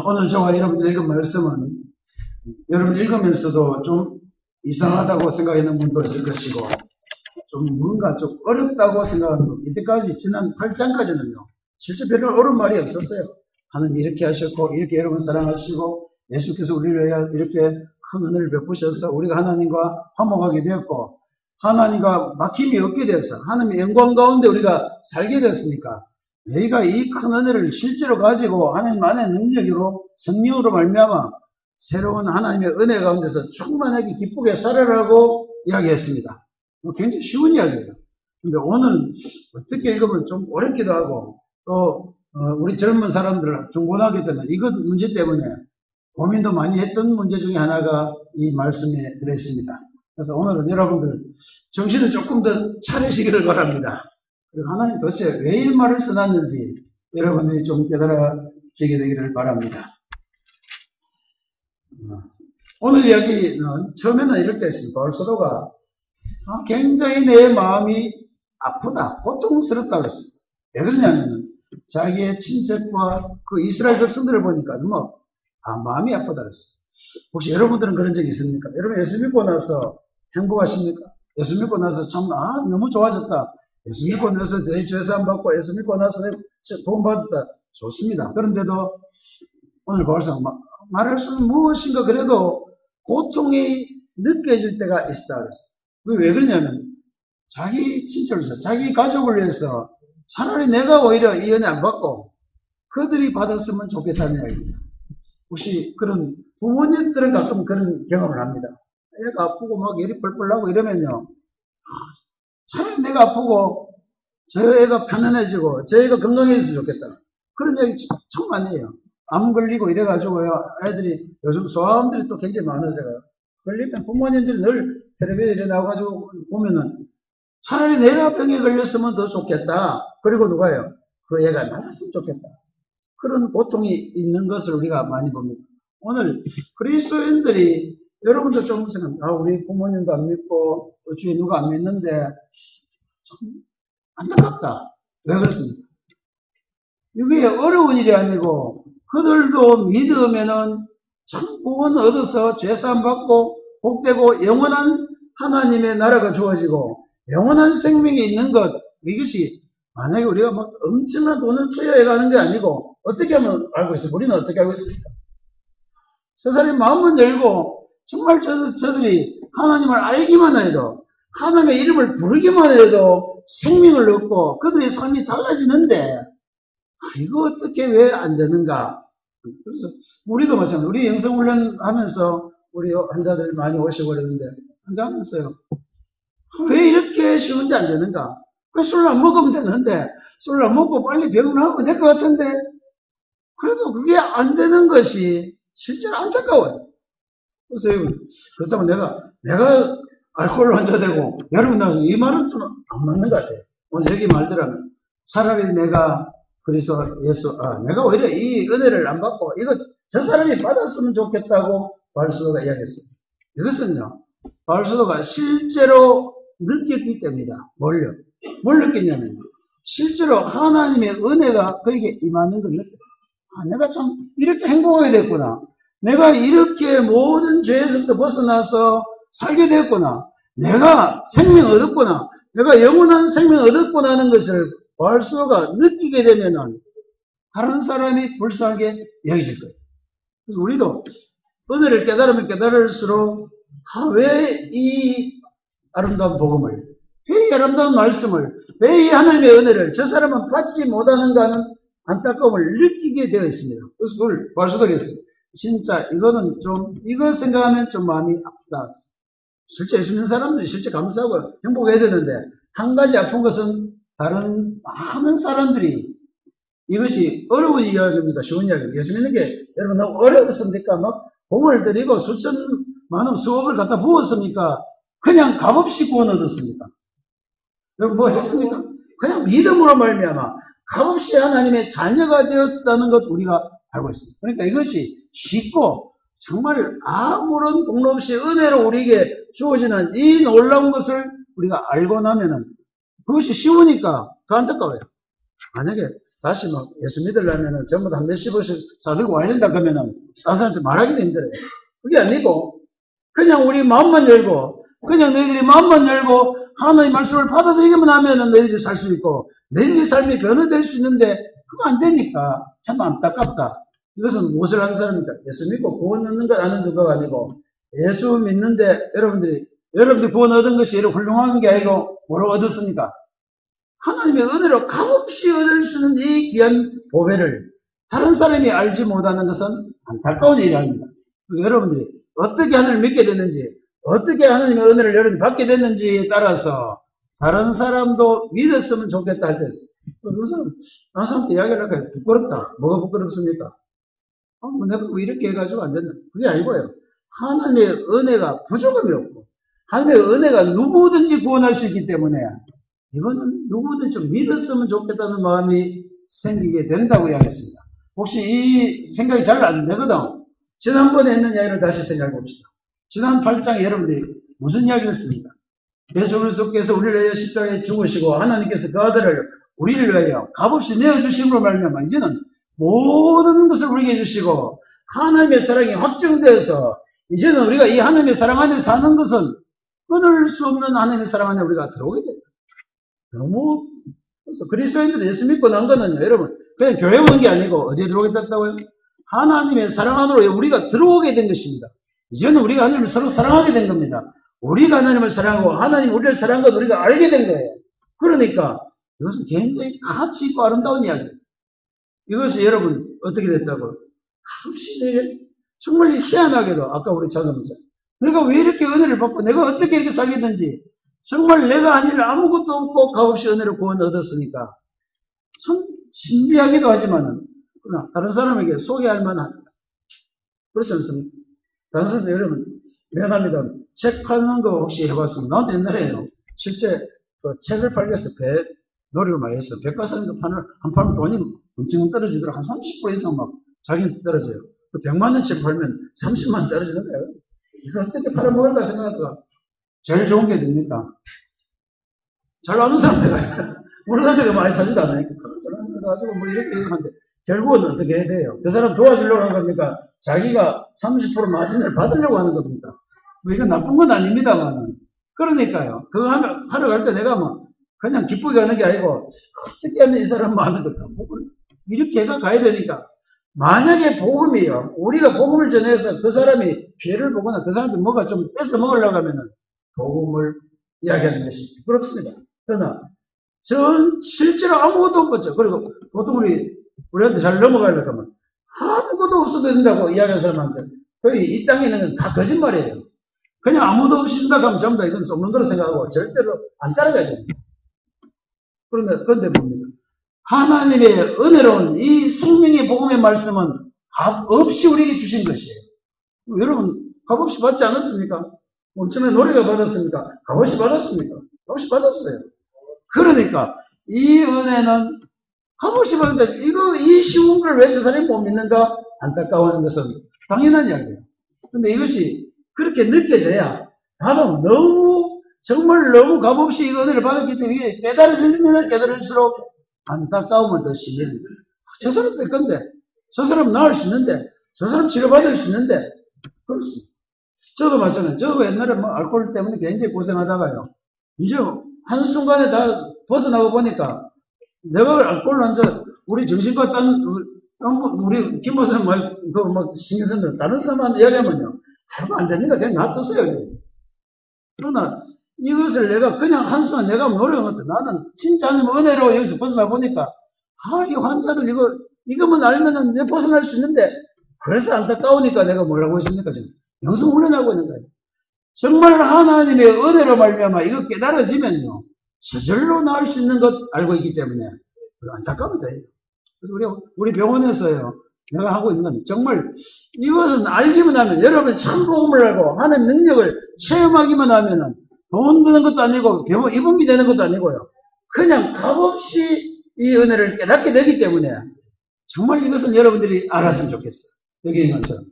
오늘 저와 여러분 읽은 말씀은 여러분 읽으면서도 좀 이상하다고 생각하는 분도 있을 것이고 좀 뭔가 좀 어렵다고 생각하는 분, 이때까지 지난 8장까지는요 실제 별로 어려운 말이 없었어요. 하나님 이렇게 하셨고 이렇게 여러분 사랑하시고 예수께서 우리를 위하여 이렇게 큰 은혜를 베푸셔서 우리가 하나님과 화목하게 되었고 하나님과 막힘이 없게 돼서 하나님의 영광 가운데 우리가 살게 됐으니까 너희가 이 큰 은혜를 실제로 가지고 하나님 안의 능력으로 성령으로 말미암아 새로운 하나님의 은혜 가운데서 충만하게 기쁘게 살아라고 이야기했습니다. 굉장히 쉬운 이야기예요. 근데 오늘 어떻게 읽으면 좀 어렵기도 하고 또 우리 젊은 사람들 중고등학교 때는 이것 문제 때문에 고민도 많이 했던 문제 중에 하나가 이 말씀에 들어있습니다. 그래서 오늘은 여러분들 정신을 조금 더 차리시기를 바랍니다. 그리고 하나님 도대체 왜 이 말을 써놨는지 여러분들이 좀 깨달아지게 되기를 바랍니다. 오늘 이야기는 처음에는 이렇게 했습니다. 바울 사도가 굉장히 내 마음이 아프다, 고통스럽다고 했습니다. 왜 그러냐면 자기의 친척과 그 이스라엘 백성들을 보니까 너무 마음이 아프다 그랬어요. 혹시 여러분들은 그런 적이 있습니까? 여러분 예수 믿고 나서 행복하십니까? 예수 믿고 나서 참 너무 좋아졌다. 예수 믿고 나서 내 죄사함 받고 예수 믿고 나서 도움 받았다. 좋습니다. 그런데도 오늘 바울사가 말할 수는 무엇인가 그래도 고통이 느껴질 때가 있다 그랬어요. 왜 그러냐면 자기 친척을 위해서 자기 가족을 위해서 차라리 내가 오히려 이 은혜 안 받고 그들이 받았으면 좋겠다는 이야기입니다. 혹시 그런 부모님들은 가끔 그런 경험을 합니다. 애가 아프고 막 열이 펄펄 나고 이러면요 차라리 내가 아프고 저 애가 편안해지고 저 애가 건강해졌으면 좋겠다. 그런 이야기 참 많이 해요. 암 걸리고 이래가지고요 애들이 요즘 소아암들이 또 굉장히 많아져요. 걸리면 부모님들이 늘 텔레비전에 이래 나와가지고 보면은 차라리 내가 병에 걸렸으면 더 좋겠다. 그리고 누가요? 그 애가 낫았으면 좋겠다. 그런 고통이 있는 것을 우리가 많이 봅니다. 오늘 그리스도인들이 여러분도 좀 생각합니다. 우리 부모님도 안 믿고 주위에 누가 안 믿는데 참 안타깝다. 왜 그렇습니까? 이게 어려운 일이 아니고 그들도 믿으면은 참 구원을 얻어서 죄사함 받고 복되고 영원한 하나님의 나라가 주어지고 영원한 생명이 있는 것, 이것이 만약에 우리가 막 엄청난 돈을 투여해 가는 게 아니고 어떻게 하면 알고 있어요? 우리는 어떻게 알고 있습니까? 세상에 마음만 열고 정말 저들이 하나님을 알기만 해도 하나님의 이름을 부르기만 해도 생명을 얻고 그들의 삶이 달라지는데 이거 어떻게 왜 안 되는가? 그래서 우리도 마찬가지로 우리 영성훈련 하면서 우리 환자들 많이 오시고 그랬는데 환자하면서요 왜 이렇게 쉬운데 안 되는가? 술 안 먹으면 되는데 술 안 먹고 빨리 병원하면 될 것 같은데 그래도 그게 안 되는 것이 실제로 안타까워요. 그래서 그렇다면 내가 알코올 환자 되고 여러분 이 말은 좀 안 맞는 것 같아요. 오늘 여기 말대로는 차라리 내가 그래서 내가 오히려 이 은혜를 안 받고 저 사람이 받았으면 좋겠다고 바울사도가 이야기했습니다. 이것은요 바울사도가 실제로 느꼈기 때문이다. 뭘 느꼈냐면 실제로 하나님의 은혜가 그에게 임하는 걸 느꼈다. 내가 참 이렇게 행복하게 됐구나. 내가 이렇게 모든 죄에서부터 벗어나서 살게 됐구나. 내가 생명 얻었구나. 내가 영원한 생명 얻었구나 하는 것을 바울사도가 느끼게 되면은 다른 사람이 불쌍하게 여겨질 거예요. 그래서 우리도 은혜를 깨달으면 깨달을수록 왜 이 아름다운 복음을, 왜 이 아름다운 말씀을, 왜 이 하나님의 은혜를 저 사람은 받지 못하는가 하는 안타까움을 느끼게 되어 있습니다. 그래서 그걸 바울사도가 했어요. 진짜 이거는 좀 이거 생각하면 좀 마음이 아프다. 실제 예수 믿는 사람들이 실제 감사하고 행복해야 되는데 한 가지 아픈 것은 다른 많은 사람들이 이것이 어려운 이야기입니까? 쉬운 이야기입니까? 예수 믿는 게 여러분 너무 어려웠습니까? 막 공을 들이고 수천만 원, 수억을 갖다 부었습니까? 그냥 값없이 구원 얻었습니까? 여러분 뭐 했습니까? 그냥 믿음으로 말미암아 값없이 하나님의 자녀가 되었다는 것 우리가 알고 있습니다. 그러니까 이것이 쉽고 정말 아무런 공로 없이 은혜로 우리에게 주어지는 이 놀라운 것을 우리가 알고 나면은 그것이 쉬우니까 더 안타까워요. 만약에 다시 막 예수 믿으려면은 전부 다 몇십억씩 사들고 와야 된다 그러면은 다른 사람한테 말하기도 힘들어요. 그게 아니고 그냥 우리 마음만 열고 그냥 너희들이 마음만 열고 하나님의 말씀을 받아들이기만 하면은 너희들이 살 수 있고 너희들의 삶이 변화될 수 있는데 그거 안 되니까 참 안타깝다. 이것은 무엇을 하는 사람입니까? 예수 믿고 구원 얻는 것 아는 정도가 아니고 예수 믿는데 여러분들이 구원 얻은 것이 이렇게 훌륭한 게 아니고 뭐로 얻었습니까? 하나님의 은혜로 값없이 얻을 수 있는 이 귀한 보배를 다른 사람이 알지 못하는 것은 안타까운 일이 아닙니다. 여러분들이 어떻게 하나님을 믿게 됐는지 어떻게 하나님의 은혜를 여러분이 받게 됐는지에 따라서 다른 사람도 믿었으면 좋겠다 할 때 있어요. 다른 사람한테 이야기를 할까요? 부끄럽다. 뭐가 부끄럽습니까? 내가 왜 이렇게 해가지고 안 된다. 그게 아니고요. 하나님의 은혜가 부족함이 없고 하나님의 은혜가 누구든지 구원할 수 있기 때문에 이거는 누구든지 좀 믿었으면 좋겠다는 마음이 생기게 된다고 이야기했습니다. 혹시 이 생각이 잘 안 되거든. 지난번에 했는 이야기를 다시 생각해 봅시다. 지난 8장에 여러분들이 무슨 이야기를 했습니까? 예수 그리스도께서 우리를 위하여 십자가에 죽으시고 하나님께서 그 아들을 우리를 위하여 값없이 내어주심으로 말미암아 이제는 모든 것을 우리에게 주시고 하나님의 사랑이 확정되어서 이제는 우리가 이 하나님의 사랑 안에 사는 것은 끊을 수 없는 하나님의 사랑 안에 우리가 들어오게 됩니다. 너무 그래서 그리스도인들이 예수 믿고 난 거는요, 여러분 그냥 교회 오는 게 아니고 어디에 들어오게 됐다고요? 하나님의 사랑 안으로 우리가 들어오게 된 것입니다. 이제는 우리가 하나님을 서로 사랑하게 된 겁니다. 우리가 하나님을 사랑하고 하나님 우리를 사랑한 것 우리가 알게 된 거예요. 그러니까 이것은 굉장히 가치 있고 아름다운 이야기예요. 이것이 여러분 어떻게 됐다고요? 값이 정말 희한하게도 아까 우리 자성자 내가 왜 이렇게 은혜를 받고 내가 어떻게 이렇게 살겠는지 정말 내가 한 일 아무것도 없고 값없이 은혜를 구원 얻었으니까 참 신비하기도 하지만은 그러나 다른 사람에게 소개할 만한 그렇지 않습니까? 다른 사람들 여러분 미안합니다. 책 파는 거 혹시 해봤습니까? 나도 옛날에요. 실제 그 책을 팔겠어요. 노력을 많이 했어요. 백과사님 한 팔면 돈이 엄청 떨어지더라고요. 한 30% 이상 막 자기는 떨어져요. 그 100만 원 책 팔면 30만 원 떨어지는 거예요. 이거 어떻게 팔아먹을까 생각하다가 제일 좋은 게 됩니까? 잘 아는 사람들가 모르는 사람들이 많이 사지도 않으니까 잘 아는 사람들 가지고 뭐 이렇게 하는데 결국은 어떻게 해야 돼요? 그 사람 도와주려고 하는 겁니까? 자기가 30% 마진을 받으려고 하는 겁니까? 뭐 이건 나쁜 건 아닙니다만은 그러니까요. 그거 하러 갈 때 내가 뭐 그냥 기쁘게 가는 게 아니고 어떻게 하면 이 사람 마음에 들까? 이렇게 해가 가야 되니까 만약에 복음이요. 우리가 복음을 전해서 그 사람이 피해를 보거나 그 사람한테 뭐가 좀 뺏어 먹으려고 하면은 복음을 이야기하는 것이 그렇습니다. 그러나 전 실제로 아무것도 없었죠. 그리고 보통 우리한테 잘 넘어가려고 하면 아무것도 없어도 된다고 이야기하는 사람한테 거의 이 땅에 있는 건 다 거짓말이에요. 그냥 아무도 없이 준다고 하면 전부 다 이건 쏘는 거로 생각하고 절대로 안 따라가야 됩니다. 그런데 뭡니까? 하나님의 은혜로운 이 생명의 복음의 말씀은 값 없이 우리에게 주신 것이에요. 여러분 값 없이 받지 않았습니까? 처음에 노래가 받았습니까? 값 없이 받았습니까? 값 없이 받았어요. 그러니까 이 은혜는 값 없이 받는데 이 쉬운 걸 왜 저 사람이 못 믿는가? 안타까워하는 것은 당연한 이야기예요. 그런데 이것이 그렇게 느껴져야 나도 정말 너무 값없이 이 은혜를 받았기 때문에 깨달아지면 깨달을수록 안타까움은 더 심해집니다. 저 사람 될 건데, 저 사람 나을 수 있는데, 저 사람 치료받을 수 있는데, 그렇습니다. 저도 마찬가지예요. 저도 옛날에 알코올 때문에 굉장히 고생하다가요. 이제 한순간에 다 벗어나고 보니까 내가 알코올 한자 우리 정신과 우리 김 목사님 신경 쓰는 다른 사람한테 이야기하면요. 하면 안 됩니다. 그냥 놔두세요. 그러나 이것을 내가 그냥 한순간 내가 노력한 것도 나는 진짜 하나님 은혜로 여기서 벗어나 보니까 이 환자들 이거만 알면은 내 벗어날 수 있는데 그래서 안타까우니까 내가 뭘 하고 있습니까? 지금 영성 훈련하고 있는 거예요. 정말 하나님의 은혜로 말미암아 이거 깨달아지면요 저절로 나을 수 있는 것 알고 있기 때문에 안타까웁니다. 그래서 우리 병원에서요 내가 하고 있는 건 정말 이것은 알기만 하면 여러분 참 복음을 알고 하나님 능력을 체험하기만 하면은 돈 드는 것도 아니고 병원 입원비 되는 것도 아니고요. 그냥 값없이 이 은혜를 깨닫게 되기 때문에 정말 이것은 여러분들이 알았으면 좋겠어요. 여기 있는 것처럼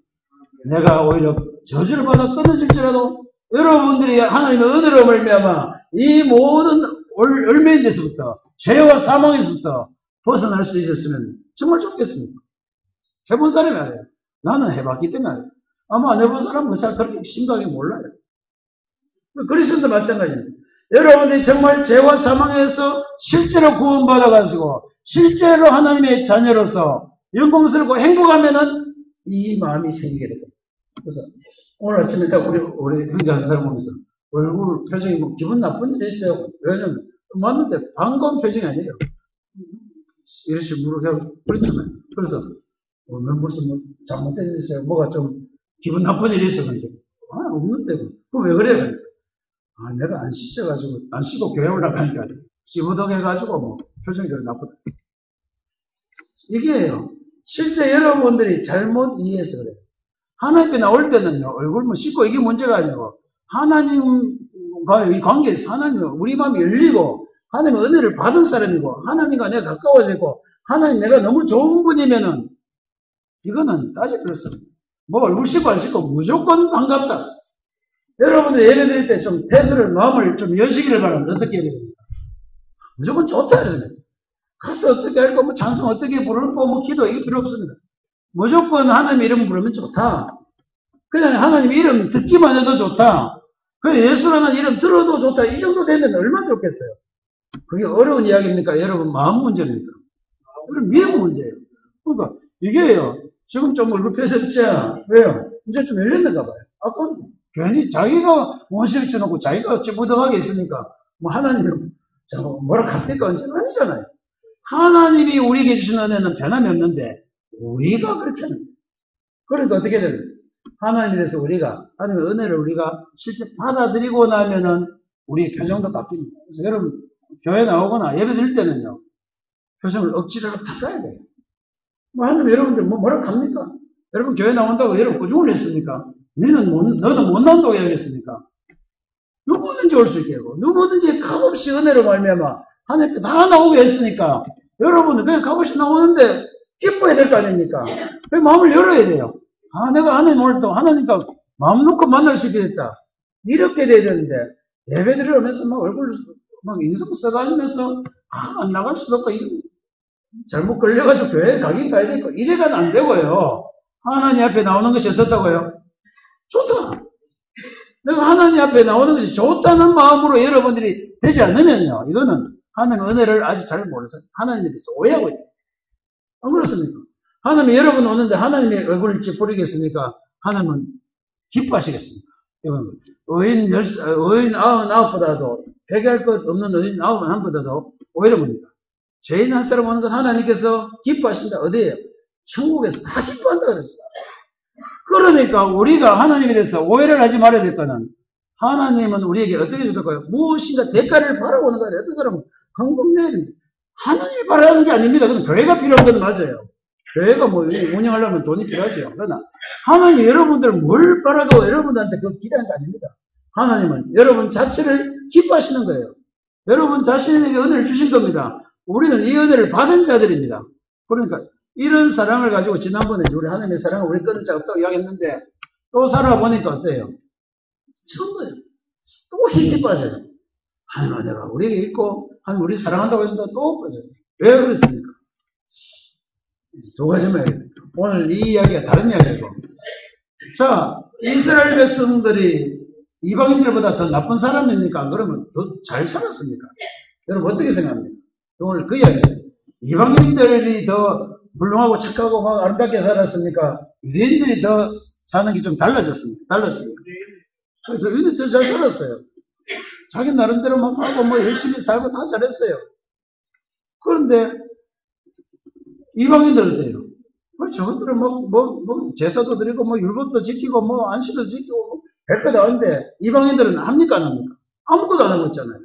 내가 오히려 저주를 받아 끊어질지라도 여러분들이 하나님의 은혜로 말미암아 이 모든 얼매인 데서부터 죄와 사망에서부터 벗어날 수 있었으면 정말 좋겠습니다. 해본 사람이 알아요. 나는 해봤기 때문에 알아요. 아마 안 해본 사람은 잘 그렇게 심각하게 몰라요. 그리스도도 마찬가지입니다. 여러분들이 정말 죄와 사망에서 실제로 구원받아가지고 실제로 하나님의 자녀로서 영광스럽고 행복하면은 이 마음이 생기게 됩니다. 그래서 오늘 아침에 딱 우리 형제 한 사람 보면서 얼굴 표정이 뭐 기분 나쁜 일이 있어요. 왜냐면 맞는데 반가운 표정이 아니에요. 이렇게 물어보고 그렇잖아요. 그래서 무슨 뭐 잘못된 일 있어요. 뭐가 좀 기분 나쁜 일이 있어. 없는데. 그럼 왜 그래요? 내가 안 씻어가지고, 안 씻고 교회 올라가니까 씹어덕해가지고 뭐 표정이 그래 나쁘다. 이게요. 실제 여러분들이 잘못 이해해서 그래요. 하나님께 나올 때는요, 얼굴 뭐 씻고 이게 문제가 아니고, 하나님과의 이 관계에서 하나님, 우리 마음이 열리고, 하나님의 은혜를 받은 사람이고, 하나님과 내가 가까워지고, 하나님 내가 너무 좋은 분이면은, 이거는 따질 필요 없습니다. 뭐 얼굴 씻고 안 씻고 무조건 반갑다. 여러분들 예배 드릴 때 좀 태도를, 마음을 좀 여시기를 바랍니다. 어떻게 해야 됩니까? 무조건 좋다 그랬습니다. 가서 어떻게 할 거, 뭐 찬송 어떻게 부를 거, 뭐 기도, 이거 필요 없습니다. 무조건 하나님 이름 부르면 좋다. 그냥 하나님 이름 듣기만 해도 좋다. 그냥 예수라는 이름 들어도 좋다. 이 정도 되면 얼마나 좋겠어요. 그게 어려운 이야기입니까? 여러분 마음 문제입니까? 그럼 미국 문제예요. 그러니까 이게요. 지금 좀 얼굴 펴셨죠? 왜요? 이제 좀 열렸는가 봐요. 아까 괜히 자기가 원시를 쳐놓고 자기가 찌부덕하게 있으니까 뭐 하나님이 뭐라 갑니까? 아니잖아요. 하나님이 우리에게 주신 은혜는 변함이 없는데 우리가 그렇게 하는 거예요. 그러니까 어떻게 되는 거예요? 하나님에 대해서 우리가 하나님의 은혜를 우리가 실제 받아들이고 나면은 우리 표정도 바뀝니다. 그래서 여러분 교회 나오거나 예배 드릴 때는요 표정을 억지로 바꿔야 돼요. 뭐 하나님 여러분들 뭐라고 합니까? 여러분 교회 나온다고 여러분 꾸중을 했습니까? 너도 못 나온다고 이야기했습니까? 누구든지 올 수 있게 하고 누구든지 값없이 은혜로 말미암아 하나님께 다 나오게 했으니까 여러분은 그냥 값없이 나오는데 기뻐해야 될 거 아닙니까? 그 마음을 열어야 돼요. 내가 하나님 오늘 또 하나님과 마음 놓고 만날 수 있게 됐다. 이렇게 돼야 되는데 예배 드리면서 막 얼굴 막 인성 써가면서 안 나갈 수도 없고 잘못 걸려가지고 교회에 가긴 가야 되고 이래가는 안 되고요. 하나님 앞에 나오는 것이 어떻다고요? 좋다. 내가 하나님 앞에 나오는 것이 좋다는 마음으로 여러분들이 되지 않으면요. 이거는 하나님의 은혜를 아직 잘 몰라서 하나님에 대해서 오해하고 있다. 안 그렇습니까? 하나님이 여러분 오는데 하나님의 얼굴을 찌푸리겠습니까? 하나님은 기뻐하시겠습니까? 의인 99보다도 회개할 것 없는 의인 91보다도 오히려 뭡니까? 죄인 한 사람 오는 것 하나님께서 기뻐하신다. 어디에요? 천국에서 다 기뻐한다 그랬어요. 그러니까 우리가 하나님에 대해서 오해를 하지 말아야 될 거는 하나님은 우리에게 어떻게 주실까요? 무엇인가 대가를 바라보는 거예요. 어떤 사람은 헌금 내야 됩니다. 하나님이 바라는 게 아닙니다. 그건 교회가 필요한 건 맞아요. 교회가 뭐 운영하려면 돈이 필요하죠. 그러나 하나님이 여러분들을 뭘 바라고 여러분들한테 그걸 기대하는 게 아닙니다. 하나님은 여러분 자체를 기뻐하시는 거예요. 여러분 자신에게 은혜를 주신 겁니다. 우리는 이 은혜를 받은 자들입니다. 그러니까 이런 사랑을 가지고 지난번에 우리 하나님의 사랑을 우리 끊을 자가 없다고 이야기했는데 또 살아보니까 어때요? 좋은 거예요. 또 힘이 빠져요. 하나님 내가 우리에게 있고 하나님 우리 사랑한다고 했는데 또 빠져요. 왜 그렇습니까? 두 가지만 해야겠네요. 오늘 이 이야기가 다른 이야기고 자 이스라엘 백성들이 이방인들보다 더 나쁜 사람입니까? 그러면 더 잘 살았습니까? 여러분 어떻게 생각합니까? 오늘 그 이야기예요. 이방인들이 더 훌륭하고 착하고 막 아름답게 살았습니까? 유대인들이 더 사는 게 좀 달랐습니까? 그래서 유대인들이 더 잘 살았어요. 자기 나름대로 막 하고 뭐 열심히 살고 다 잘했어요. 그런데 이방인들은 어때요? 저것들은 제사도 드리고 율법도 지키고 안식도 지키고 별 거 다 하는데 이방인들은 합니까 안 합니까? 아무것도 안 하고 있잖아요.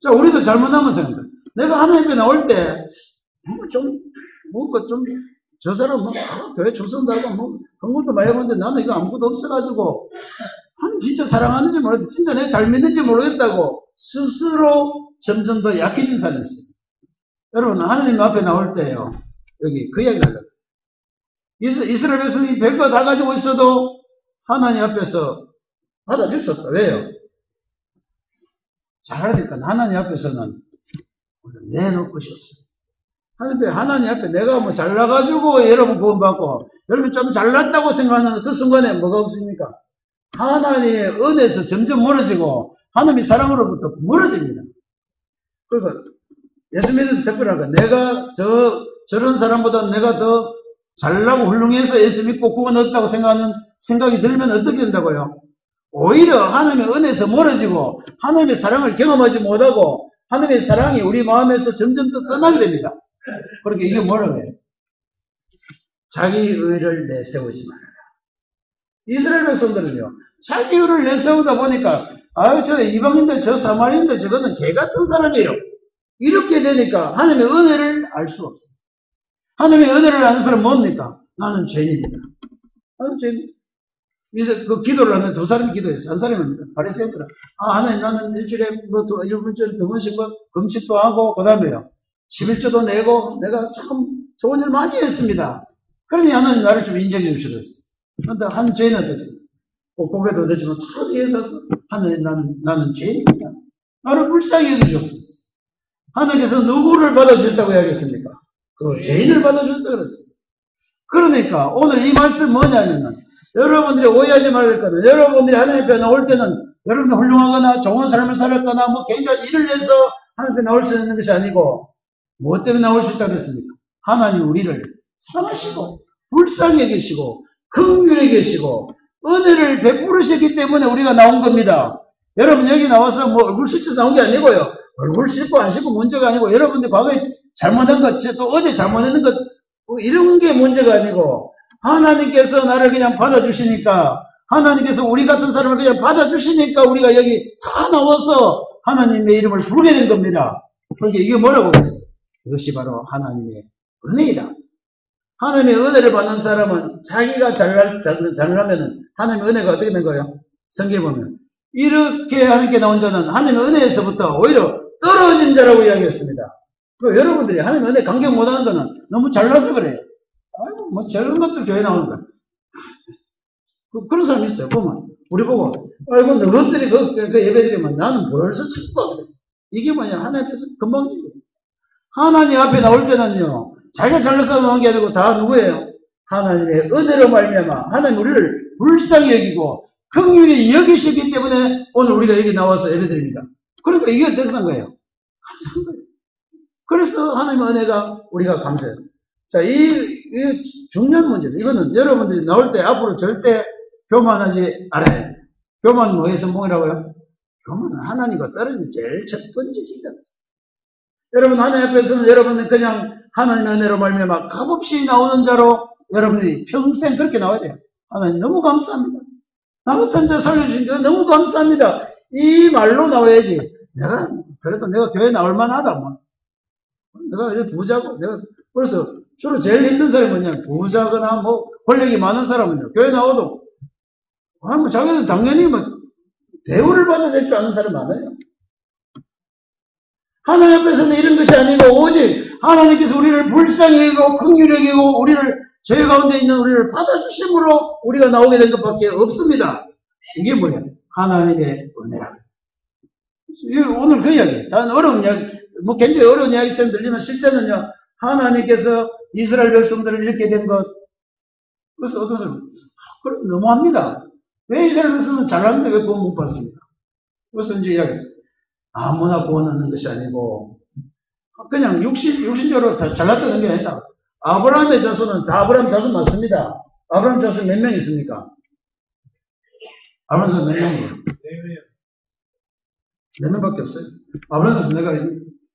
자 우리도 잘못하면 생각합니다. 내가 하나님 앞에 나올 때 저 사람 교회 출석한다고 헌금도 많이 하는데 나는 이거 아무것도 없어가지고 하나님 진짜 사랑하는지 모르겠다. 진짜 내가 잘 믿는지 모르겠다고 스스로 점점 더 약해진 사람이 있어요. 여러분 하나님 앞에 나올 때요. 여기 그 이야기를 하려고. 이스라엘 백성이 별거 다 가지고 있어도 하나님 앞에서 받아줄 수 없다. 왜요? 잘 알아야 될까? 하나님 앞에서는 내놓을 것이 없어요. 하나님 앞에 내가 뭐 잘나가지고 여러분 구원받고, 여러분 좀 잘났다고 생각하는 그 순간에 뭐가 없습니까? 하나님의 은혜에서 점점 멀어지고, 하나님의 사랑으로부터 멀어집니다. 그러니까, 예수 믿는 특별하고, 내가 저런 사람보다 내가 더 잘나고 훌륭해서 예수 믿고 구원 얻었다고 생각하는 생각이 들면 어떻게 된다고요? 오히려 하나님의 은혜에서 멀어지고, 하나님의 사랑을 경험하지 못하고, 하나님의 사랑이 우리 마음에서 점점 더 떠나게 됩니다. 그러니까 이게 뭐라고 해요? 자기 의를 내세우지 말아라. 이스라엘 백성들은요, 자기 의를 내세우다 보니까, 저 이방인들, 저 사마리인들, 저거는 개 같은 사람이에요. 이렇게 되니까 하나님의 은혜를 알 수가 없어요. 하나님의 은혜를 아는 사람은 뭡니까? 나는 죄인입니다. 나는 죄인. 그래서 그 기도를 하는 두 사람이 기도했어요. 한 사람은 바리새인들은, 하나님, 나는 일주일에 일주일에 두 번씩 금식도 하고, 그 다음에요, 11조도 내고, 내가 참 좋은 일 많이 했습니다. 그러니 하나님 나를 좀 인정해 주시고 했어요. 그런데 한 죄인은 됐어요. 고개도 되지만 저 뒤에 서서, 하나님, 나는 죄인입니다. 나를 불쌍히 여겨주옵소서. 하나님께서 누구를 받아주셨다고 이야기했습니까? 그 죄인을 받아주셨다고 그랬어요. 그러니까 오늘 이 말씀 뭐냐면은, 여러분들이 오해하지 말을 거는, 여러분들이 하나님 앞에 나올 때는 여러분이 훌륭하거나 좋은 삶을 살았거나 뭐 굉장히 일을 해서 하나님 앞에 나올 수 있는 것이 아니고, 무엇 때문에 나올 수 있다고 했습니까? 하나님 우리를 사랑하시고 불쌍히 계시고 긍휼히 계시고 은혜를 베풀으셨기 때문에 우리가 나온 겁니다. 여러분 여기 나와서 뭐 얼굴 씻어서 나온 게 아니고요. 얼굴 씻고 안 씻고 문제가 아니고, 여러분들 과거에 잘못한 것, 또 어제 잘못했는 것, 이런 게 문제가 아니고, 하나님께서 나를 그냥 받아주시니까, 하나님께서 우리 같은 사람을 그냥 받아주시니까 우리가 여기 다 나와서 하나님의 이름을 부르게 된 겁니다. 그러니까 이게 뭐라고 그랬어요? 이것이 바로 하나님의 은혜이다. 하나님의 은혜를 받는 사람은 자기가 잘나면은 하나님의 은혜가 어떻게 된 거예요? 성경에 보면 이렇게 하나님께 나온 자는 하나님의 은혜에서부터 오히려 떨어진 자라고 이야기했습니다. 여러분들이 하나님의 은혜 감격 못하는 거는 너무 잘나서 그래요. 아이고 뭐 저런 것들 교회 나오는 거야. 그런 사람이 있어요. 보면 우리 보고, 아이고 너희들이 그 예배 드리면 나는 벌써 축복하거든. 이게 뭐냐? 하나님 앞에서 금방 지고, 하나님 앞에 나올 때는요, 자기가 잘나서 나온 게 아니고 다 누구예요? 하나님의 은혜로 말미암아 하나님 우리를 불쌍히 여기고 긍휼히 여기시기 때문에 오늘 우리가 여기 나와서 예배드립니다. 그러니까 이게 어떻게 된 거예요? 감사한 거예요. 그래서 하나님의 은혜가 우리가 감사해요. 자, 이 중요한 문제입니다. 이거는 여러분들이 나올 때 앞으로 절대 교만하지 않아야 돼요. 교만은 뭐의 성공이라고요? 교만은 하나님과 떨어진 제일 첫 번째 길이다. 여러분 하나님 앞에서는 여러분은 그냥 하나님의 은혜로 말미암아 값없이 나오는 자로 여러분들이 평생 그렇게 나와야 돼요. 하나님 너무 감사합니다. 나 같은 자 살려주신 거 너무 감사합니다. 이 말로 나와야지. 그래도 내가 교회 나올 만하다. 뭐. 내가 이렇게 부자고, 그래서 주로 제일 힘든 사람이 뭐냐면 부자거나 뭐 권력이 많은 사람은요. 교회 나와도, 뭐 자기는 당연히 뭐 대우를 받아야 될 줄 아는 사람이 많아요. 하나님 앞에서는 이런 것이 아니고 오직 하나님께서 우리를 불쌍히 여기고 긍휼히 여기고 우리를 죄 가운데 있는 우리를 받아주심으로 우리가 나오게 된 것밖에 없습니다. 이게 뭐예요? 하나님의 은혜라고 했어요. 오늘 그 이야기, 단 어려운 이야기, 뭐 굉장히 어려운 이야기처럼 들리면 실제는요, 하나님께서 이스라엘 백성들을 이렇게 된 것. 그래서 어떤 사람은 그럼 너무합니다. 왜 이스라엘 백성은 잘하는데 왜 구원 못 받습니까? 그래서 이제 이야기했어요. 아무나 구원하는 것이 아니고 그냥 육신적으로 다 잘났다는 게 아니다. 아브라함의 자손은 다 아브라함 자손 맞습니다. 아브라함 자손 몇 명 있습니까? 아브라함 자손 몇 명이에요? 4명밖에 없어요. 아브라함 자손 내가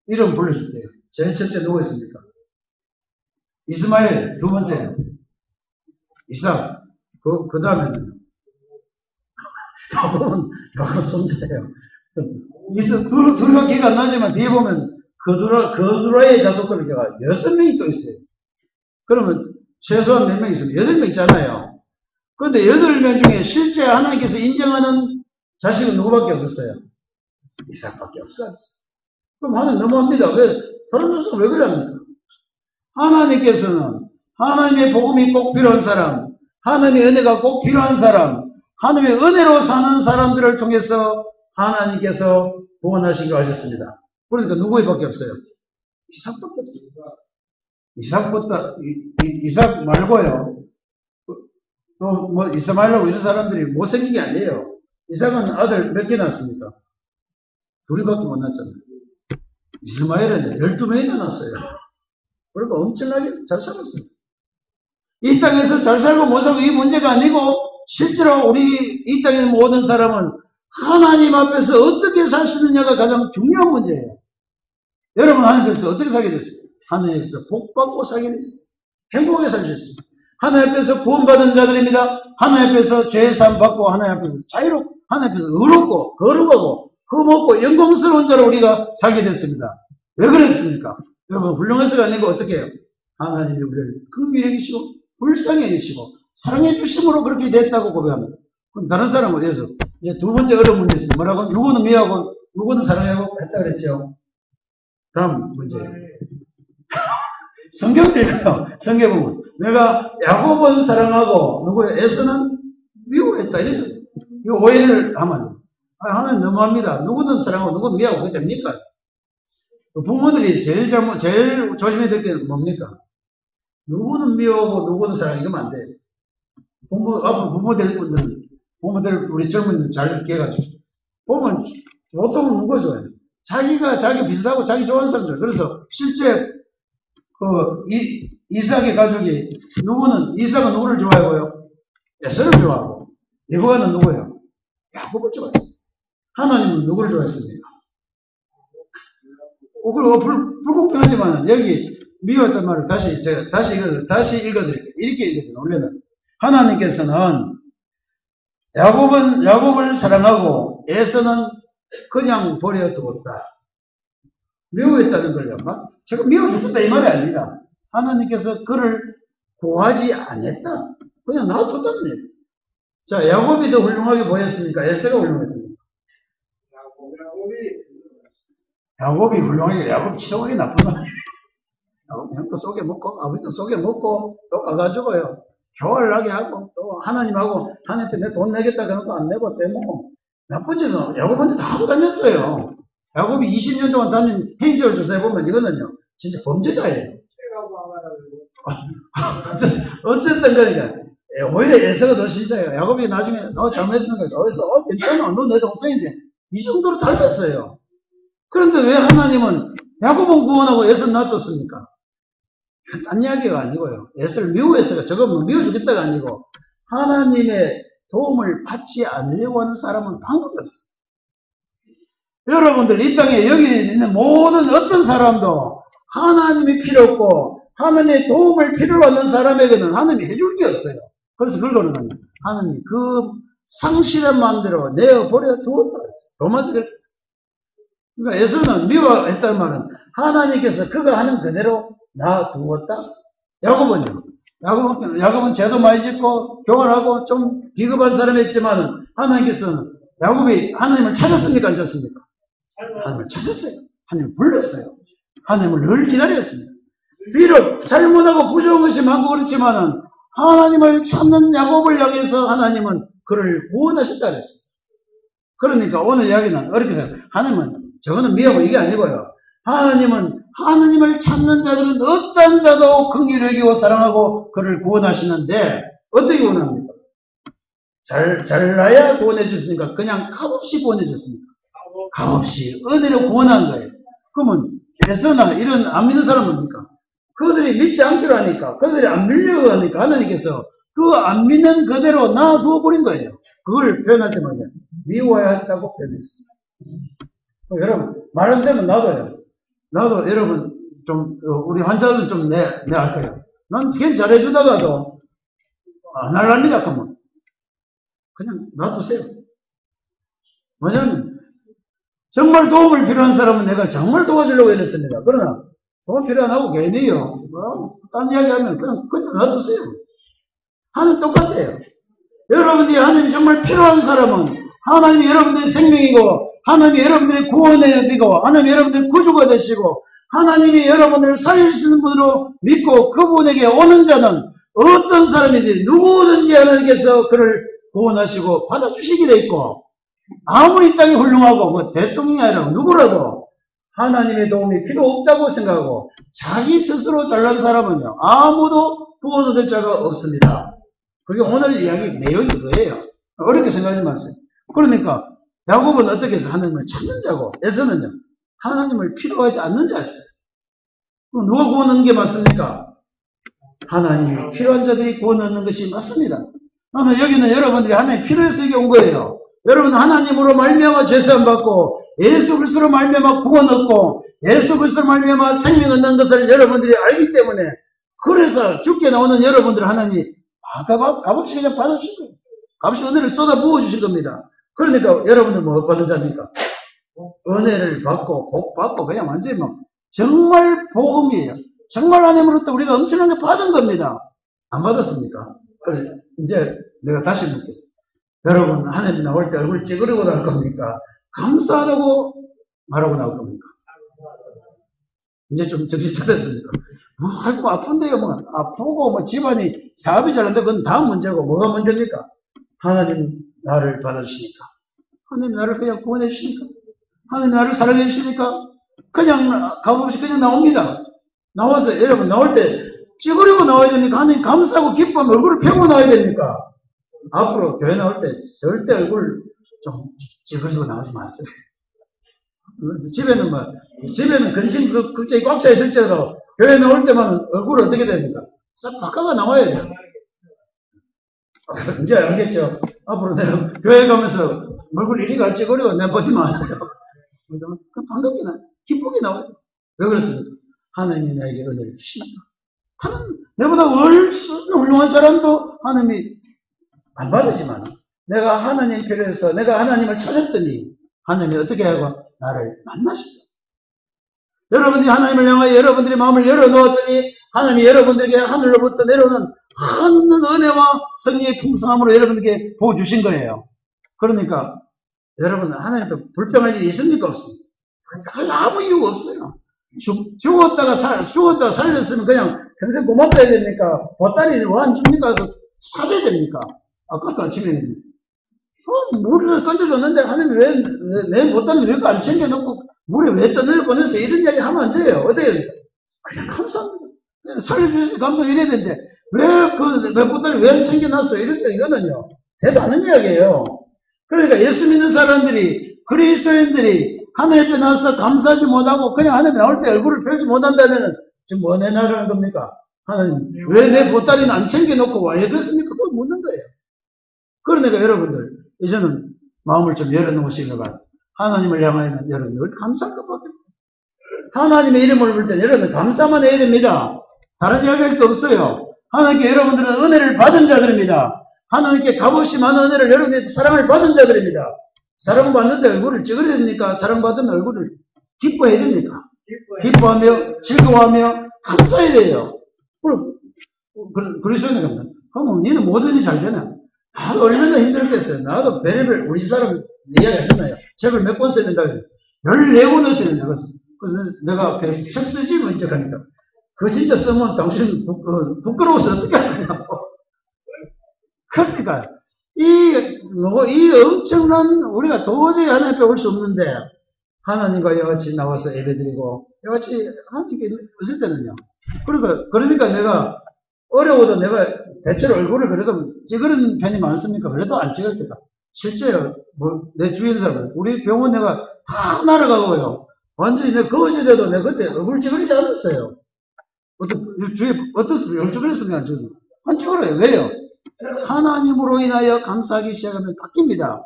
이름 불러줄게요. 제일 첫째 누구 있습니까? 이스마엘, 두 번째 이삭, 그 다음에는 야곱은 손자예요. 둘과 기가 안 나지만 뒤에 보면 그두라의 자손들이 6명이 또 있어요. 그러면 최소한 몇 명 있으면 8명 있잖아요. 그런데 8명 중에 실제 하나님께서 인정하는 자식은 누구밖에 없었어요? 이삭밖에 없어요. 그럼 하나님 너무합니다. 다른 자식은 왜 그래 합니까? 하나님께서는 하나님의 복음이 꼭 필요한 사람, 하나님의 은혜가 꼭 필요한 사람, 하나님의 은혜로 사는 사람들을 통해서 하나님께서 구원하시기로 하셨습니다. 그러니까 누구밖에 없어요? 이삭밖에 없어요. 이삭보다, 이삭 말고요. 또 뭐 이스마엘하고 이런 사람들이 못생긴 게 아니에요. 이삭은 아들 몇 개 낳았습니까? 둘이밖에 못 낳았잖아요. 이스마엘은 12명이나 낳았어요. 그러니까 엄청나게 잘 살았어요. 이 땅에서 잘 살고 못 살고 이 문제가 아니고 실제로 우리 이 땅에 있는 모든 사람은 하나님 앞에서 어떻게 살 수 있느냐가 가장 중요한 문제예요. 여러분 하나님께서 어떻게 살게 됐어요? 하나님께서 복받고 살게 됐어요. 행복하게 살 수 있습니다. 하나님 앞에서 구원받은 자들입니다. 하나님 앞에서 죄사함 받고 하나님 앞에서 자유롭고 하나님 앞에서 의롭고 거룩하고 흠없고 영광스러운 자로 우리가 살게 됐습니다. 왜 그랬습니까? 여러분 훌륭해서가 아니고 어떻게 해요? 하나님이 우리를 긍휼히 여기시고 불쌍히 여기시고 사랑해 주심으로 그렇게 됐다고 고백합니다. 그럼 다른 사람은 어디서 이제 두 번째 어려운 문제 있습니다. 뭐라고? 누구는 미워하고 누구는 사랑하고 했다 그랬죠. 다음 문제. 성경을 읽어요. 성경 보면 내가 야곱은 사랑하고 누구예요? 에서는 미워했다. 이래요. 이 오해를 하면 안 돼요. 하나님 너무합니다. 누구는 사랑하고 누구는 미워하고 그게 됩니까? 부모들이 제일 조심해야 될 게 뭡니까? 누구는 미워하고 누구는 사랑하고 이러면 안 돼요. 앞으로 부모 될 분들은 부모들 우리 젊은 잘 기억하죠. 보면 보통은 누가 좋아해요? 자기 비슷하고 자기 좋아하는 사람 좋아해요. 그래서 실제 이삭의 가족이 이삭은 누구를 좋아하고요? 에서를 좋아하고 리브가는 누구예요? 야곱을 좋아했어요. 하나님은 누구를 좋아했습니까? 그리고 불공평하지만 여기 미워했단 말을 다시 읽어드릴게요. 이렇게 읽어드려요. 원래는 하나님께서는 야곱을 사랑하고 에서는 그냥 버려두었다. 미워했다는 걸요. 제가 미워 죽겠다 이 말이 아닙니다. 하나님께서 그를 구하지 않았다. 그냥 놔뒀다는 얘기예요. 자, 야곱이 더 훌륭하게 보였습니까? 에서가 훌륭했습니까? 야곱이 훌륭하게, 야곱 치료하기 나쁜 거 아니에요. 야곱 형도 속여먹고, 아버지도 속여먹고, 또 가가지고요. 교활하게 하고, 또 하나님하고, 하나님한테 내 돈 내겠다 그러고 안 내고 떼먹고, 나쁜 짓은 야곱한테 다 하고 다녔어요. 야곱이 20년 동안 다닌 행적을 조사해 보면 이거는요, 진짜 범죄자예요. 어쨌든 그러니까, 오히려 에서가 더 신사해요. 야곱이 나중에, 너 잘못했으니까, 괜찮아. 너 내 동생인데. 이 정도로 닮았어요. 그런데 왜 하나님은 야곱은 구원하고 에서는 놔뒀습니까? 딴 이야기가 아니고요. 에서를 미워했어요. 저거 미워 주겠다가 아니고 하나님의 도움을 받지 않으려고 하는 사람은 방법이 없어요. 여러분들 이 땅에 여기 있는 모든 어떤 사람도 하나님이 필요 없고 하나님의 도움을 필요로 하는 사람에게는 하나님이 해줄 게 없어요. 그래서 그거는 하나님이 그 상실한 마음대로 내어버려 두었다 그랬어요. 로마서 그렇게 했어요. 그러니까 에서는 미워했다는 말은 하나님께서 그가 하는 그대로 놔두었다. 야곱은 죄도 많이 짓고 교만하고 좀 비겁한 사람이었지만 하나님께서는 야곱이 하나님을 찾았습니까? 안 찾았습니까? 하나님을 찾았어요. 하나님을 불렀어요. 하나님을 늘 기다렸습니다. 비록 잘못하고 부족한 것이 많고 그렇지만은 하나님을 찾는 야곱을 향해서 하나님은 그를 구원하셨다 그랬어요. 그러니까 오늘 이야기는 어렵게 생각해요. 하나님은 저거는 미워하고 이게 아니고요. 하나님은 하나님을 찾는 자들은 어떤 자도 긍휼히 여기고 사랑하고 그를 구원하시는데 어떻게 구원합니까? 잘나야 구원해 주십니까? 그냥 값없이 구원해 줬습니까? 값없이 은혜로 구원한 거예요. 그러면 에서나 이런 안 믿는 사람은 뭡니까? 그들이 믿지 않기로 하니까 그들이 안 믿려고 하니까 하나님께서 그 안 믿는 그대로 놔두어 버린 거예요. 그걸 표현할 때 말이야. 미워했다고 표현했습니다. 여러분 말은 되면 나도 여러분 좀 우리 환자들 좀 알 거예요. 난 걔 잘해주다가도 안 할랍니다. 그러면 그냥 놔두세요. 뭐냐면 정말 도움을 필요한 사람은 내가 정말 도와주려고 했습니다. 그러나 도움 필요 안 하고 괜히요. 딴 이야기 하면 그냥 놔두세요. 하나님 똑같아요. 여러분들이 하나님이 정말 필요한 사람은 하나님이 여러분들의 생명이고 하나님이 여러분들의 구원이 되고 하나님이 여러분들의 구주가 되시고 하나님이 여러분들을 살릴 수 있는 분으로 믿고 그분에게 오는 자는 어떤 사람이든지 누구든지 하나님께서 그를 구원하시고 받아주시게 돼 있고 아무리 이 땅이 훌륭하고 뭐 대통령이 아니라 누구라도 하나님의 도움이 필요 없다고 생각하고 자기 스스로 잘난 사람은요 아무도 구원 얻을 자가 없습니다. 그게 오늘 이야기 내용이 그거예요. 어렵게 생각하지 마세요. 그러니까 야곱은 어떻게 해서 하나님을 찾는 자고 에서는요 하나님을 필요하지 않는 자였어요. 누가 구원 얻는 게 맞습니까? 하나님이 필요한 자들이 구원 얻는 것이 맞습니다. 여기는 여러분들이 하나님 필요해서 여기 온 거예요. 여러분 하나님으로 말미암아 죄사함 받고 예수 그리스도로 말미암아 구원 얻고 예수 그리스도로 말미암아 생명 얻는 것을 여러분들이 알기 때문에 그래서 죽게 나오는 여러분들을 하나님이 값없이 그냥 받아주신 거예요. 값없이 은혜를 쏟아 부어주신 겁니다. 그러니까 여러분들 뭐 받은 자입니까? 은혜를 받고 복 받고 그냥 완전히 막 정말 복음이에요. 정말 하나님으로부터 우리가 엄청나게 받은 겁니다. 안 받았습니까? 그래서 이제 내가 다시 묻겠습니다. 여러분 하나님 나올 때 얼굴 찌그리고 나올 겁니까? 감사하다고 말하고 나올 겁니까? 이제 좀 정신 차렸습니까? 아이고 아픈데요. 뭐 아프고 뭐 집안이 사업이 잘안돼 그건 다음 문제고 뭐가 문제입니까? 하나님 나를 받아주시니까 하나님 나를 그냥 구원해 주시니까 하나님 나를 사랑해 주시니까 그냥 값없이 그냥 나옵니다. 나와서 여러분 나올 때 찌그리고 나와야 됩니까? 하나님 감사하고 기뻐하면 얼굴을 펴고 나와야 됩니까? 앞으로 교회 나올 때 절대 얼굴 좀 찌그리고 나오지 마세요. 집에는 근심 극장이 꽉 차 있을지라도 교회 나올 때만 얼굴 어떻게 됩니까? 싹 바꿔가 나와야 돼요. 이제 알겠죠? 앞으로 내가 교회 가면서 얼굴 이리 가 찌그리고 내가 보지 마세요. 반갑게 기쁘게 나와요. 왜 그렇습니까? 하나님이 나에게 은혜를 주시니까. 다른 내보다 훨씬 훌륭한 사람도 하나님이 안 받으지만 내가 하나님 필요해서 내가 하나님을 찾았더니 하나님이 어떻게 하고 나를 만나십니다. 여러분들이 하나님을 향하여 여러분들의 마음을 열어놓았더니 하나님이 여러분들에게 하늘로부터 내려오는 큰 은혜와 성령의 풍성함으로 여러분에게 보여주신 거예요. 그러니까 여러분 하나님 앞에 불평할 일이 있습니까? 없습니까? 아무 이유가 없어요. 죽었다가 살렸으면 그냥 평생 고맙다 해야 됩니까? 보따리 왜 안 줍니까? 사줘야 됩니까? 아까도 아침에 물을 건져줬는데 하나님 왜 내 보따리 왜 안 챙겨놓고 물에 왜 떠내려 보내서 이런 이야기 하면 안 돼요. 어떻게 해야 됩니까? 그냥 감사합니다. 살려주셔서 감사하고 이래야 되는데 왜 보따리 왜 안 챙겨놨어요? 이거는요 대도 않은 이야기예요. 그러니까 예수 믿는 사람들이 그리스도인들이 하나님 앞에 나와서 감사하지 못하고 그냥 하나님 나올 때 얼굴을 펴지 못한다면 지금 뭐 내놔라는 겁니까? 하나님 왜 내 보따리는 안 챙겨놓고 왜 그렇습니까? 그걸 묻는 거예요. 그러니까 여러분들 이제는 마음을 좀 열어놓으시면 하나님을 향하여는 여러분 늘 감사할 것밖에 없어요. 하나님의 이름을 부를 때는 여러분 감사만 해야 됩니다. 다른 이야기 할 게 없어요. 하나님께 여러분들은 은혜를 받은 자들입니다. 하나님께 값없이 많은 은혜를 여러분들이 사랑을 받은 자들입니다. 사랑받는데 얼굴을 찌그려야 됩니까? 사랑받은 얼굴을 기뻐해야 됩니까? 기뻐하며 즐거워하며 감사해야 돼요. 그리스도인은 겁니다. 그럼 니는 모든 일이 잘 되나? 나도 얼마나 힘들겠어요. 나도 별의별 우리 집 사람 이야기 하잖아요. 책을 몇 권 써야 된다 그래요. 14권을 써야 된다 그래서 내가 책 쓰지 뭐 이제 하니까 그거 진짜 쓰면 당신 부끄러워서 어떻게 하냐고. 그러니까 이 엄청난 우리가 도저히 하나님 앞에 올 수 없는데 하나님과 이같이 나와서 예배드리고 이같이 하나님께 있을 때는요. 그러니까 내가 어려워도 내가 대체로 얼굴을 그래도 찌그러는 편이 많습니까? 그래도 안 찌그럴 때가 실제요. 내 주위에 있는 사람은 우리 병원 내가 다 날아가고요. 완전히 내가 거짓돼도 내가 그때 얼굴 찌그리지 않았어요. 어떻습니까? 얼굴 찌그렸습니까? 안 찌그러요. 왜요? 하나님으로 인하여 감사하기 시작하면 바뀝니다.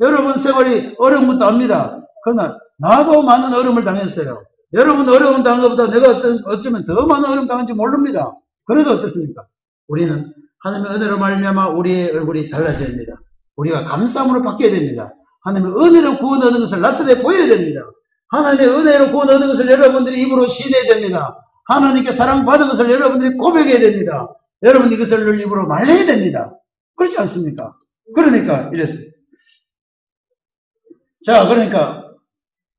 여러분 생활이 어려움부터 압니다. 그러나 나도 많은 어려움을 당했어요. 여러분 어려움 당한 것보다 내가 어쩌면 더 많은 어려움 당한지 모릅니다. 그래도 어떻습니까? 우리는 하나님의 은혜로 말미암아 우리의 얼굴이 달라져야 됩니다. 우리가 감사함으로 바뀌어야 됩니다. 하나님의 은혜로 구원 얻는 것을 나타내 보여야 됩니다. 하나님의 은혜로 구원 얻는 것을 여러분들이 입으로 시인해야 됩니다. 하나님께 사랑받은 것을 여러분들이 고백해야 됩니다. 여러분 이것을 늘 입으로 말해야 됩니다. 그렇지 않습니까? 그러니까 이랬어요. 자, 그러니까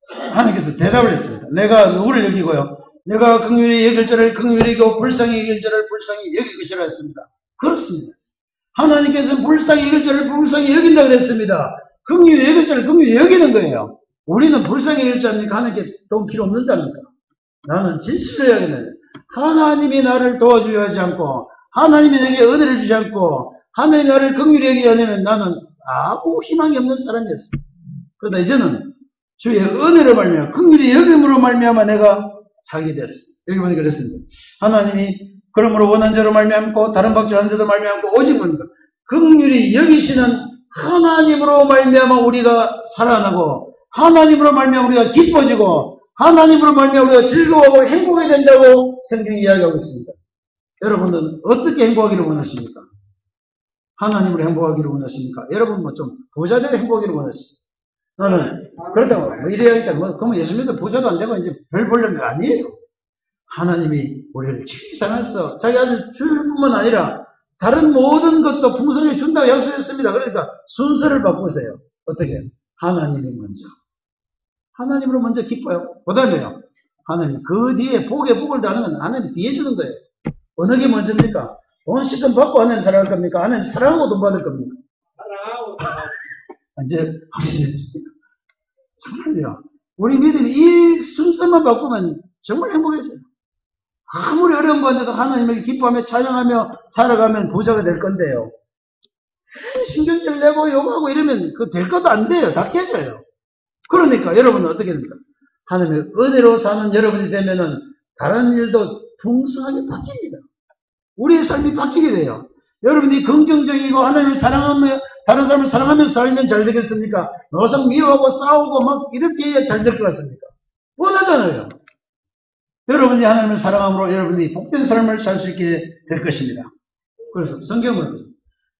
하나님께서 대답을 했습니다. 내가 누구를 여기고요. 내가 긍휼히 여길 자를 긍휼히 여기고 불쌍히 여길 자를 불쌍히 여길 것이라 했습니다. 그렇습니다. 하나님께서는 불쌍히 여길 자를 불쌍히 여긴다 그랬습니다. 긍휼히 여길 자를 긍휼히 여기는 거예요. 우리는 불쌍히 일 자입니까? 하나님께 돈 필요 없는 자입니까? 나는 진실을 해야겠네. 하나님이 나를 도와주려 하지 않고, 하나님이 내게 은혜를 주지 않고, 하나님이 나를 긍휼히 여기지 않으면 나는 아무 희망이 없는 사람이었어. 그러다 이제는 주의 은혜로 말미암아, 긍휼히 여김으로 말미암아 내가 살게 됐어. 여기 보니까 그랬습니다. 하나님이 그러므로 원한 자로 말미암고 다른 박자 한 자도 말미암고 오직 뭡니까? 긍휼히 여기시는 하나님으로 말미암아 우리가 살아나고, 하나님으로 말미암아 우리가 기뻐지고, 하나님으로 말미암아 우리가 즐거워하고 행복하게 된다고 성경이 이야기하고 있습니다. 여러분은 어떻게 행복하기를 원하십니까? 하나님으로 행복하기를 원하십니까? 여러분 뭐 좀 부자되게 행복하기를 원하십니까? 나는 그렇다고 뭐 이래야겠다. 그러면 예수 믿어 부자도 안 되고 이제 별 볼려는 게 아니에요. 하나님이 우리를 지극히 사랑해서 자기 아들 줄 뿐만 아니라 다른 모든 것도 풍성히 준다고 약속했습니다. 그러니까 순서를 바꾸세요. 어떻게? 하나님이 먼저. 하나님으로 먼저 기뻐요. 그 다음에요. 하나님 그 뒤에 복에 복을 다는 건 하나님 뒤에 주는 거예요. 어느 게 먼저입니까? 돈 시금 받고 하나님 사랑할 겁니까? 하나님 사랑하고 돈 받을 겁니까? 사랑하고. 이제 확신했습니다. 정말요. 우리 믿음이 이 순서만 바꾸면 정말 행복해져요. 아무리 어려운 건데도 하나님을 기뻐하며 찬양하며 살아가면 부자가 될 건데요. 신경질 내고 욕하고 이러면 그 될 것도 안 돼요. 다 깨져요. 그러니까 여러분은 어떻게 됩니까? 하나님의 은혜로 사는 여러분이 되면은 다른 일도 풍성하게 바뀝니다. 우리의 삶이 바뀌게 돼요. 여러분이 긍정적이고 하나님을 사랑하며 다른 사람을 사랑하면서 살면 잘 되겠습니까? 노상 미워하고 싸우고 막 이렇게 해야 잘 될 것 같습니까? 뻔하잖아요. 여러분이 하나님을 사랑함으로 여러분이 복된 삶을 살 수 있게 될 것입니다. 그래서 성경은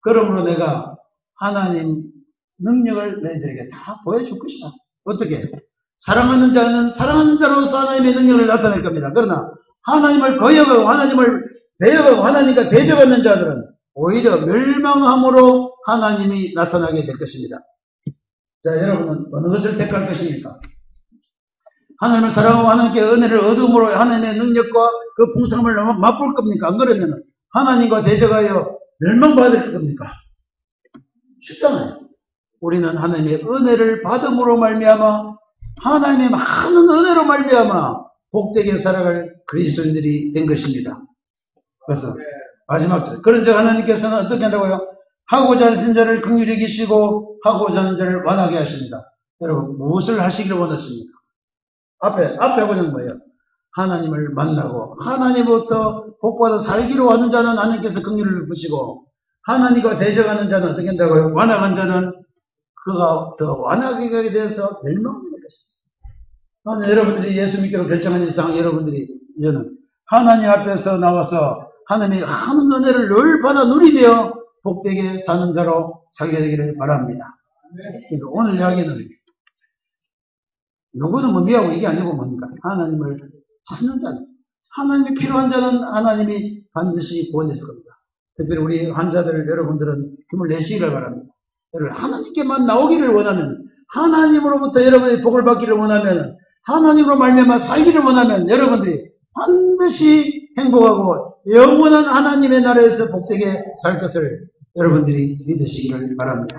그러므로 내가 하나님 능력을 너희들에게 다 보여줄 것이다. 어떻게? 사랑하는 자는 사랑하는 자로서 하나님의 능력을 나타낼 겁니다. 그러나 하나님을 거역하고 하나님을 배역하고 하나님과 대적하는 자들은 오히려 멸망함으로 하나님이 나타나게 될 것입니다. 자, 여러분은 어느 것을 택할 것입니까? 하나님을 사랑하고 하나님께 은혜를 얻음으로 하나님의 능력과 그 풍성함을 맛볼 겁니까? 안 그러면 하나님과 대적하여 멸망받을 겁니까? 쉽잖아요. 우리는 하나님의 은혜를 받음으로 말미암아 하나님의 많은 은혜로 말미암아 복되게 살아갈 그리스도인들이 된 것입니다. 그래서 마지막 절. 그런즉 하나님께서는 어떻게 한다고요? 하고자 하는 자를 긍휼히 여기시고 하고자 하는 자를 완하게 하십니다. 여러분 무엇을 하시기를 원하십니까? 앞에 하고자 하는 거예요. 하나님을 만나고 하나님부터 복받아 살기로 하는 자는 하나님께서 긍휼을 베푸시고, 하나님과 대적하는 자는 어떻게 한다고요? 완악한 자는 그가 더 완악하게 가게 되어서 멸망하게 될 것입니다. 나는 여러분들이 예수 믿기로 결정한 이상 여러분들이 이제는 하나님 앞에서 나와서 하나님의 한 은혜를 늘 받아 누리며 복되게 사는 자로 살게 되기를 바랍니다. 그러니까 오늘 이야기는 누구는 뭐 미하고 이게 아니고 뭡니까? 하나님을 찾는 자는, 하나님이 필요한 자는 하나님이 반드시 구원해줄 겁니다. 특별히 우리 환자들 여러분들은 힘을 내시기를 바랍니다. 여러분 하나님께만 나오기를 원하면, 하나님으로부터 여러분이 복을 받기를 원하면, 하나님으로 말미암아 살기를 원하면 여러분들이 반드시 행복하고 영원한 하나님의 나라에서 복되게 살 것을 여러분들이 믿으시기를 바랍니다.